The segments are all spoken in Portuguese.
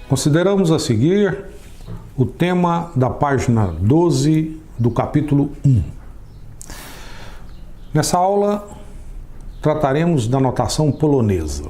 Consideramos a seguir o tema da página 12 do capítulo 1. Nessa aula, trataremos da notação polonesa.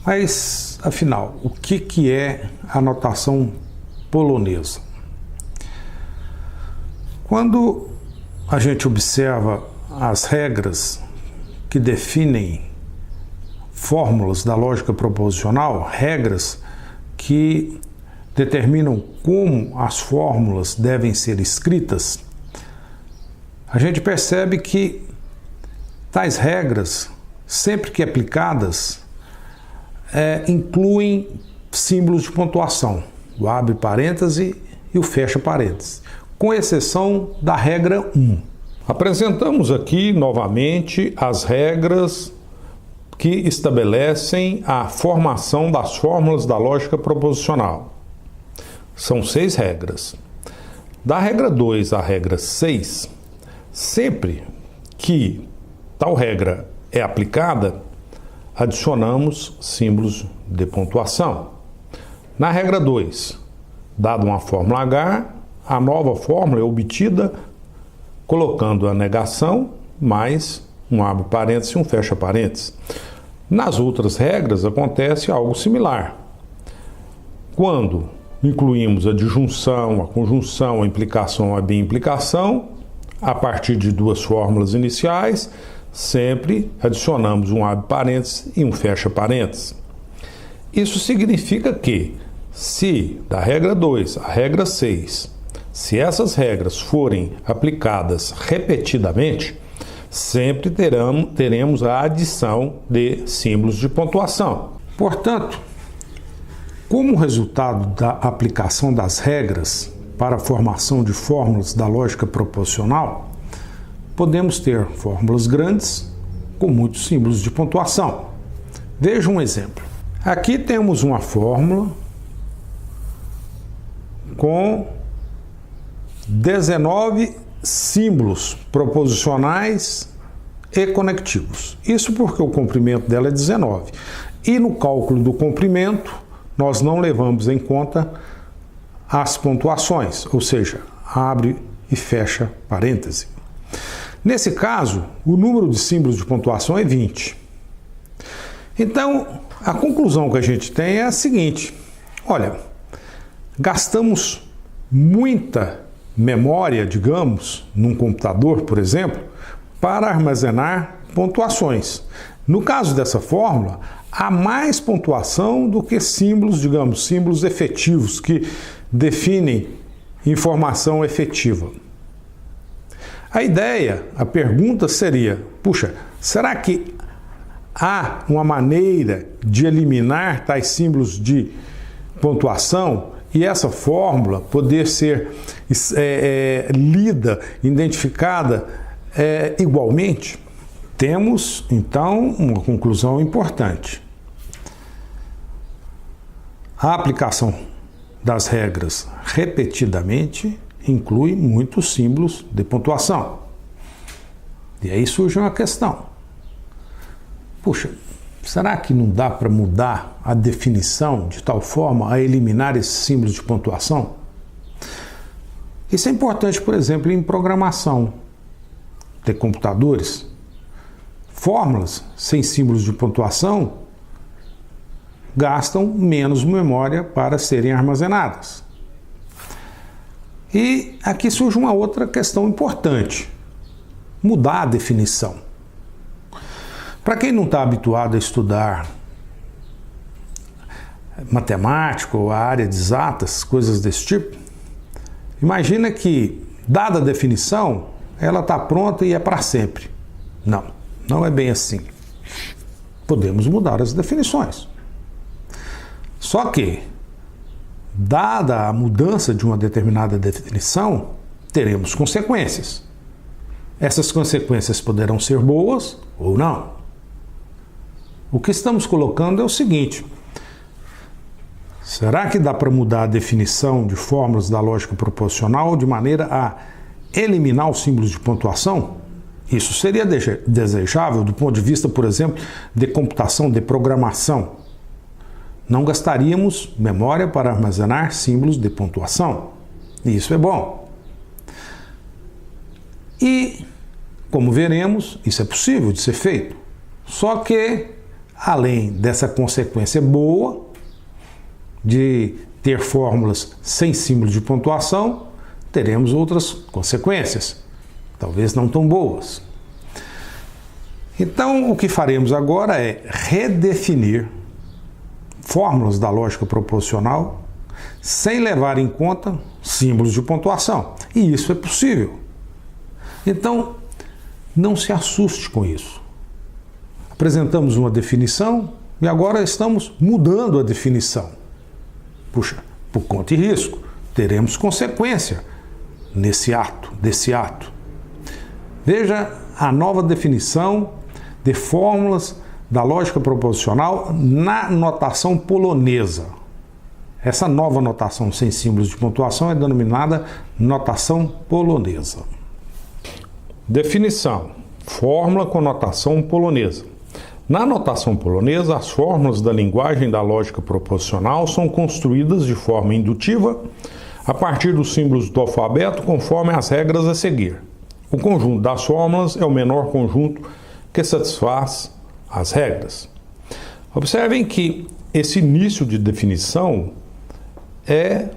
Mas, afinal, o que é a notação polonesa? Quando a gente observa as regras que definem fórmulas da lógica proposicional, regras que determinam como as fórmulas devem ser escritas, a gente percebe que tais regras, sempre que aplicadas, incluem símbolos de pontuação, o abre parêntese e o fecha parêntese, com exceção da regra 1. Apresentamos aqui novamente as regras que estabelecem a formação das fórmulas da lógica proposicional. São 6 regras. Da regra 2 à regra 6, sempre que tal regra é aplicada, adicionamos símbolos de pontuação. Na regra 2, dada uma fórmula H, a nova fórmula é obtida colocando a negação mais um abre parênteses e um fecha parênteses. Nas outras regras acontece algo similar. Quando incluímos a disjunção, a conjunção, a implicação, a bimplicação, a partir de 2 fórmulas iniciais, sempre adicionamos um abre parênteses e um fecha parênteses. Isso significa que, se da regra 2 à regra 6, se essas regras forem aplicadas repetidamente, sempre teremos a adição de símbolos de pontuação. Portanto, como resultado da aplicação das regras para a formação de fórmulas da lógica proposicional, podemos ter fórmulas grandes com muitos símbolos de pontuação. Veja um exemplo. Aqui temos uma fórmula com 19 símbolos proposicionais e conectivos. Isso porque o comprimento dela é 19. E no cálculo do comprimento, nós não levamos em conta as pontuações, ou seja, abre e fecha parêntese. Nesse caso, o número de símbolos de pontuação é 20. Então, a conclusão que a gente tem é a seguinte: olha, gastamos muita memória, digamos, num computador, por exemplo, para armazenar pontuações. No caso dessa fórmula, há mais pontuação do que símbolos, digamos, símbolos efetivos que definem informação efetiva. A ideia, a pergunta seria: puxa, será que há uma maneira de eliminar tais símbolos de pontuação e essa fórmula poder ser lida, identificada igualmente? Temos, então, uma conclusão importante. A aplicação das regras repetidamente inclui muitos símbolos de pontuação. E aí surge uma questão. Puxa, será que não dá para mudar a definição de tal forma a eliminar esses símbolos de pontuação? Isso é importante, por exemplo, em programação de computadores. Fórmulas sem símbolos de pontuação gastam menos memória para serem armazenadas. E aqui surge uma outra questão importante: mudar a definição. Para quem não está habituado a estudar matemática ou a área de exatas, coisas desse tipo, imagina que, dada a definição, ela está pronta e é para sempre. Não, não é bem assim. Podemos mudar as definições. Só que, dada a mudança de uma determinada definição, teremos consequências. Essas consequências poderão ser boas ou não. O que estamos colocando é o seguinte: será que dá para mudar a definição de fórmulas da lógica proposicional de maneira a eliminar os símbolos de pontuação? Isso seria desejável do ponto de vista, por exemplo, de computação, de programação. não gastaríamos memória para armazenar símbolos de pontuação. E isso é bom. E, como veremos, isso é possível de ser feito. Só que, além dessa consequência boa de ter fórmulas sem símbolos de pontuação, teremos outras consequências, talvez não tão boas. Então, o que faremos agora é redefinir fórmulas da lógica proposicional sem levar em conta símbolos de pontuação. E isso é possível. Então, não se assuste com isso. Apresentamos uma definição e agora estamos mudando a definição. Puxa, por conta e risco, teremos consequência desse ato. Veja a nova definição de fórmulas da lógica proposicional na notação polonesa. Essa nova notação sem símbolos de pontuação é denominada notação polonesa. Definição: fórmula com notação polonesa. Na notação polonesa, as fórmulas da linguagem da lógica proposicional são construídas de forma indutiva a partir dos símbolos do alfabeto conforme as regras a seguir. O conjunto das fórmulas é o menor conjunto que satisfaz as regras. Observem que esse início de definição é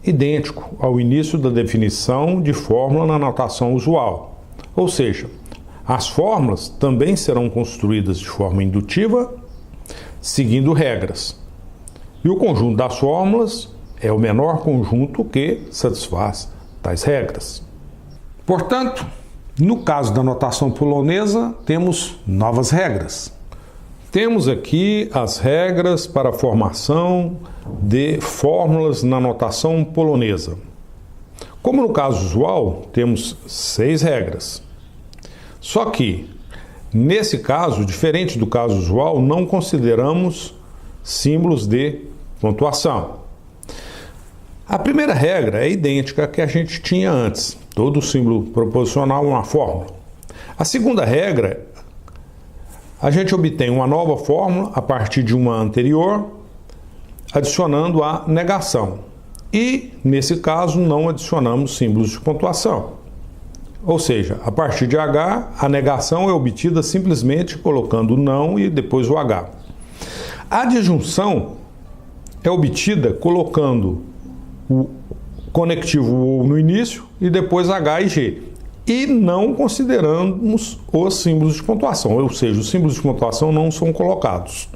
idêntico ao início da definição de fórmula na notação usual. Ou seja, as fórmulas também serão construídas de forma indutiva, seguindo regras. E o conjunto das fórmulas é o menor conjunto que satisfaz tais regras. Portanto, no caso da notação polonesa, temos novas regras. Temos aqui as regras para a formação de fórmulas na notação polonesa. Como no caso usual, temos 6 regras. Só que, nesse caso, diferente do caso usual, não consideramos símbolos de pontuação. A primeira regra é idêntica à que a gente tinha antes. Todo símbolo proposicional é uma fórmula. A segunda regra, a gente obtém uma nova fórmula a partir de uma anterior, adicionando a negação. E, nesse caso, não adicionamos símbolos de pontuação. Ou seja, a partir de H, a negação é obtida simplesmente colocando o não e depois o H. A adjunção é obtida colocando o conectivo OU no início e depois H e G. E não consideramos os símbolos de pontuação, ou seja, os símbolos de pontuação não são colocados.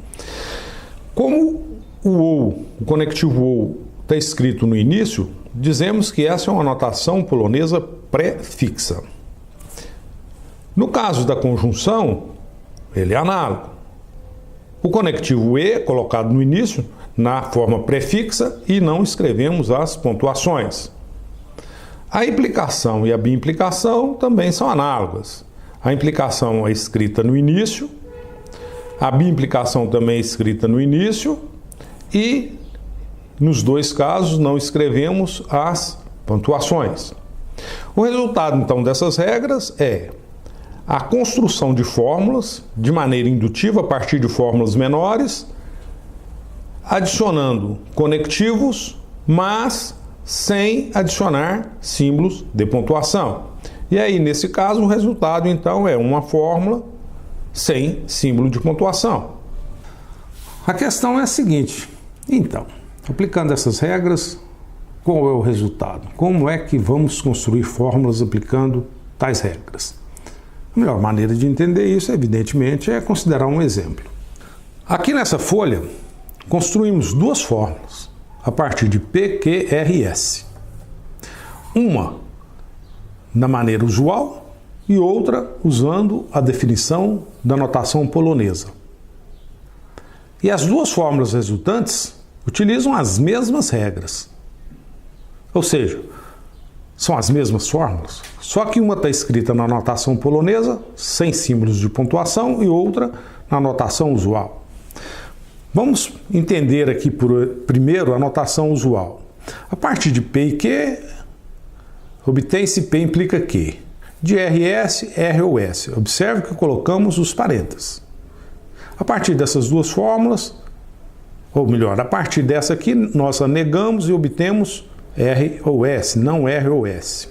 Como o OU, o conectivo OU, está escrito no início, dizemos que essa é uma notação polonesa pré-fixa. No caso da conjunção, ele é análogo. O conectivo E é colocado no início, na forma pré-fixa, e não escrevemos as pontuações. A implicação e a biimplicação também são análogas. A implicação é escrita no início, a biimplicação também é escrita no início, e nos dois casos não escrevemos as pontuações. O resultado, então, dessas regras é a construção de fórmulas de maneira indutiva a partir de fórmulas menores, adicionando conectivos, mas sem adicionar símbolos de pontuação. E aí, nesse caso, o resultado, então, é uma fórmula sem símbolo de pontuação. A questão é a seguinte: então, aplicando essas regras, qual é o resultado? Como é que vamos construir fórmulas aplicando tais regras? A melhor maneira de entender isso, evidentemente, é considerar um exemplo. Aqui nessa folha, construímos duas fórmulas a partir de P, Q, R e S. Uma na maneira usual e outra usando a definição da notação polonesa. E as duas fórmulas resultantes utilizam as mesmas regras. Ou seja, são as mesmas fórmulas, só que uma está escrita na notação polonesa, sem símbolos de pontuação, e outra na notação usual. Vamos entender aqui primeiro a notação usual. A partir de P e Q, obtém-se P implica Q. De RS, R ou S. Observe que colocamos os parênteses. A partir dessas duas fórmulas, Ou melhor, a partir dessa aqui, nós a negamos e obtemos R ou S, não R ou S.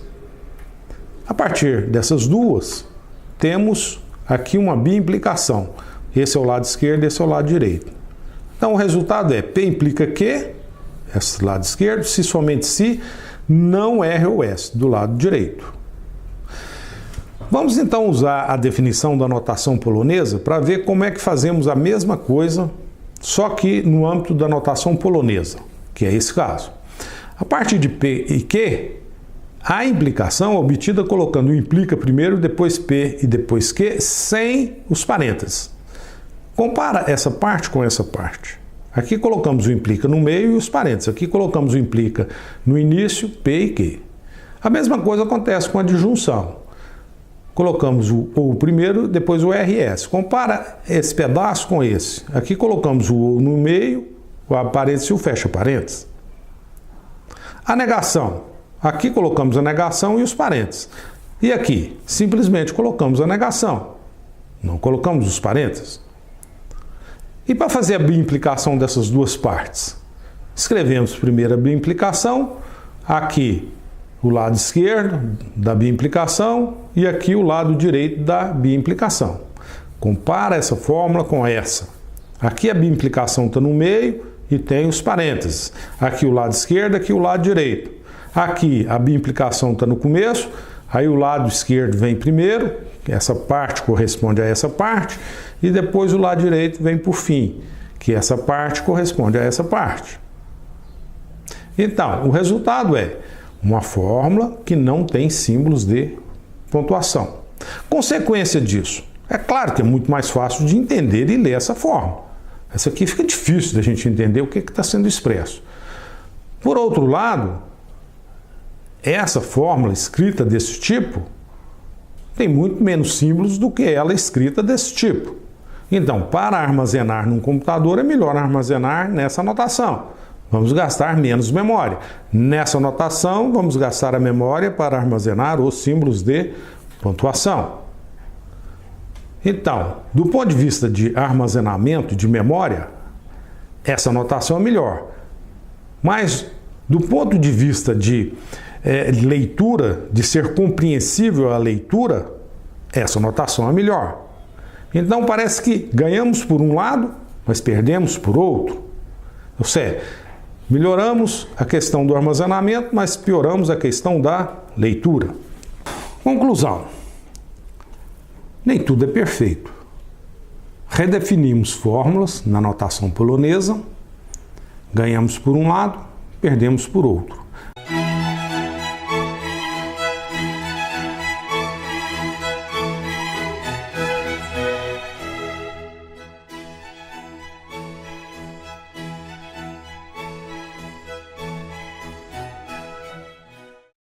A partir dessas duas, temos aqui uma biimplicação. Esse é o lado esquerdo, esse é o lado direito. Então o resultado é P implica Q, esse lado esquerdo, se somente se, não R ou S, do lado direito. Vamos então usar a definição da notação polonesa para ver como é que fazemos a mesma coisa, só que no âmbito da notação polonesa, que é esse caso. A partir de P e Q, a implicação é obtida colocando o implica primeiro, depois P e depois Q, sem os parênteses. Compara essa parte com essa parte. Aqui colocamos o implica no meio e os parênteses. Aqui colocamos o implica no início, P e Q. A mesma coisa acontece com a disjunção. Colocamos o primeiro, depois o RS. Compara esse pedaço com esse. Aqui colocamos o no meio, o abre parênteses e o fecha parênteses. A negação. Aqui colocamos a negação e os parênteses. E aqui, simplesmente colocamos a negação. Não colocamos os parênteses. E para fazer a biimplicação dessas duas partes? Escrevemos primeiro a biimplicação, aqui o lado esquerdo da biimplicação e aqui o lado direito da biimplicação. Compara essa fórmula com essa. Aqui a biimplicação está no meio e tem os parênteses. Aqui o lado esquerdo, aqui o lado direito. Aqui a biimplicação está no começo, aí o lado esquerdo vem primeiro, essa parte corresponde a essa parte, e depois o lado direito vem por fim, que essa parte corresponde a essa parte. Então, o resultado é uma fórmula que não tem símbolos de pontuação. Consequência disso, é claro que é muito mais fácil de entender e ler essa fórmula. Essa aqui fica difícil da gente entender o que está sendo expresso. Por outro lado, essa fórmula escrita desse tipo tem muito menos símbolos do que ela escrita desse tipo. Então, para armazenar num computador, é melhor armazenar nessa notação. Vamos gastar menos memória. Nessa notação, vamos gastar a memória para armazenar os símbolos de pontuação. Então, do ponto de vista de armazenamento de memória, essa notação é melhor. Mas, do ponto de vista de leitura, de ser compreensível a leitura, essa notação é melhor. Então parece que ganhamos por um lado, mas perdemos por outro. Ou seja, melhoramos a questão do armazenamento, mas pioramos a questão da leitura. Conclusão. Nem tudo é perfeito. Redefinimos fórmulas na notação polonesa, ganhamos por um lado, perdemos por outro.